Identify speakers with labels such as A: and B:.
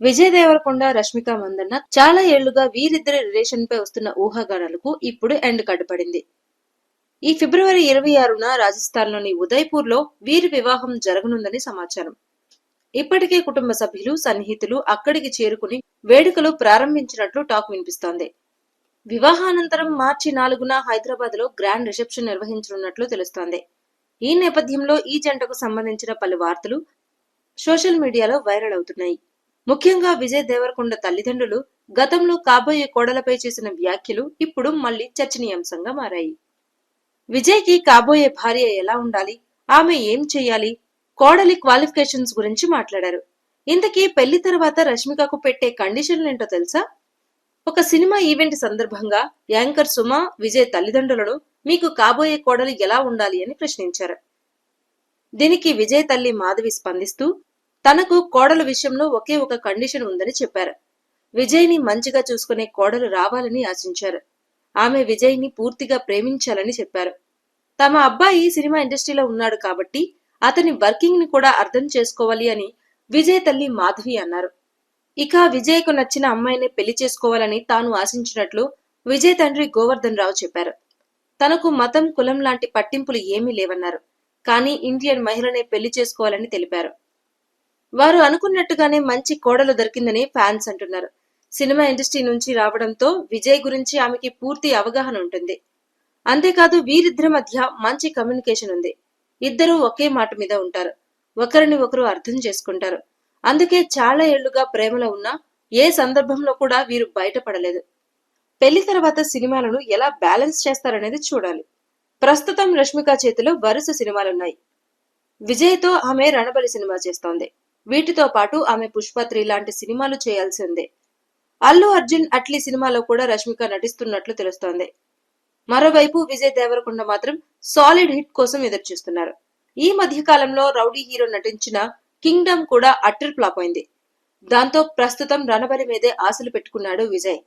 A: విజయ్ దేవరకొండ, రష్మిక మందన్న చాలా ఏళ్లుగా వీరిద్దరి రిలేషన్ పై వస్తున్న ఊహాగానాలకు ఇప్పుడు ఎండ్ కట్టుపడింది. ఈ ఫిబ్రవరి 26న రాజస్థాన్లోని ఉదయ్పూర్లో వీరి వివాహం జరగనుందని సమాచారం. ఇప్పటికే కుటుంబ సభ్యులు, సన్నిహితులు అక్కడికి చేరుకుని వేడుకలు ప్రారంభించినట్లు టాక్ వినిపిస్తోంది. వివాహానంతరం మార్చి 4న హైదరాబాద్ లో గ్రాండ్ రిసెప్షన్ నిర్వహించనున్నట్లు తెలుస్తోంది. ఈ నేపథ్యంలో ఈ జంటకు సంబంధించిన పలు వార్తలు సోషల్ మీడియాలో వైరల్ అవుతున్నాయి. ముఖ్యంగా విజయ్ దేవరకొండ తల్లిదండ్రులు గతంలో కాబోయే కోడలపై చేసిన వ్యాఖ్యలు ఇప్పుడు మళ్లీ చర్చనీయాంశంగా మారాయి. విజయ్ కి కాబోయే భార్య ఎలా ఉండాలి, ఆమె ఏం చెయ్యాలి, కోడలి క్వాలిఫికేషన్స్ గురించి మాట్లాడారు. ఇంతకీ పెళ్లి తర్వాత రష్మికకు పెట్టే కండిషన్లేంటో తెలుసా? ఒక సినిమా ఈవెంట్ సందర్భంగా యాంకర్ సుమ విజయ్ తల్లిదండ్రులను మీకు కాబోయే కోడలు ఎలా ఉండాలి అని ప్రశ్నించారు. దీనికి విజయ్ తల్లి మాధవి స్పందిస్తూ తనకు కోడల విషయంలో ఒకే ఒక కండిషన్ ఉందని చెప్పారు. విజయ్ ని మంచిగా చూసుకునే కోడలు రావాలని ఆశించారు. ఆమె విజయ్ ని పూర్తిగా ప్రేమించాలని చెప్పారు. తమ అబ్బాయి సినిమా ఇండస్ట్రీలో ఉన్నాడు కాబట్టి అతని వర్కింగ్ ని కూడా అర్థం చేసుకోవాలి అని విజయ్ తల్లి మాధవి అన్నారు. ఇక విజయ్ కు నచ్చిన అమ్మాయినే పెళ్లి చేసుకోవాలని తాను ఆశించినట్లు విజయ్ తండ్రి గోవర్ధన్ రావు చెప్పారు. తనకు మతం, కులం లాంటి పట్టింపులు ఏమీ లేవన్నారు. కానీ ఇండియన్ మహిళనే పెళ్లి చేసుకోవాలని తెలిపారు. వారు అనుకున్నట్టుగానే మంచి కోడలు దొరికిందని ఫ్యాన్స్ అంటున్నారు. సినిమా ఇండస్ట్రీ నుంచి రావడంతో విజయ్ గురించి ఆమెకి పూర్తి అవగాహన ఉంటుంది. అంతేకాదు వీరిద్దరి మధ్య మంచి కమ్యూనికేషన్ ఉంది. ఇద్దరూ ఒకే మాట మీద ఉంటారు. ఒకరిని ఒకరు అర్థం చేసుకుంటారు. అందుకే చాలా ఏళ్లుగా ప్రేమలో ఉన్నా ఏ సందర్భంలో కూడా వీరు బయటపడలేదు. పెళ్లి తర్వాత సినిమాలను ఎలా బ్యాలెన్స్ చేస్తారనేది చూడాలి. ప్రస్తుతం రష్మిక చేతిలో వరుస సినిమాలున్నాయి. విజయ్ తో ఆమె రణబలి సినిమా చేస్తోంది. వీటితో పాటు ఆమె పుష్ప 3 లాంటి సినిమాలు చేయాల్సి ఉంది. అల్లు అర్జున్ అట్లీ సినిమాలో కూడా రష్మిక నటిస్తున్నట్లు తెలుస్తోంది. మరోవైపు విజయ్ దేవరకొండ మాత్రం సాలిడ్ హిట్ కోసం ఎదురుచూస్తున్నారు. ఈ మధ్య కాలంలో రౌడీ హీరో నటించిన కింగ్డమ్ కూడా అట్టర్ ఫ్లాప్ అయింది. దాంతో ప్రస్తుతం రణబలి మీదే ఆశలు పెట్టుకున్నాడు విజయ్.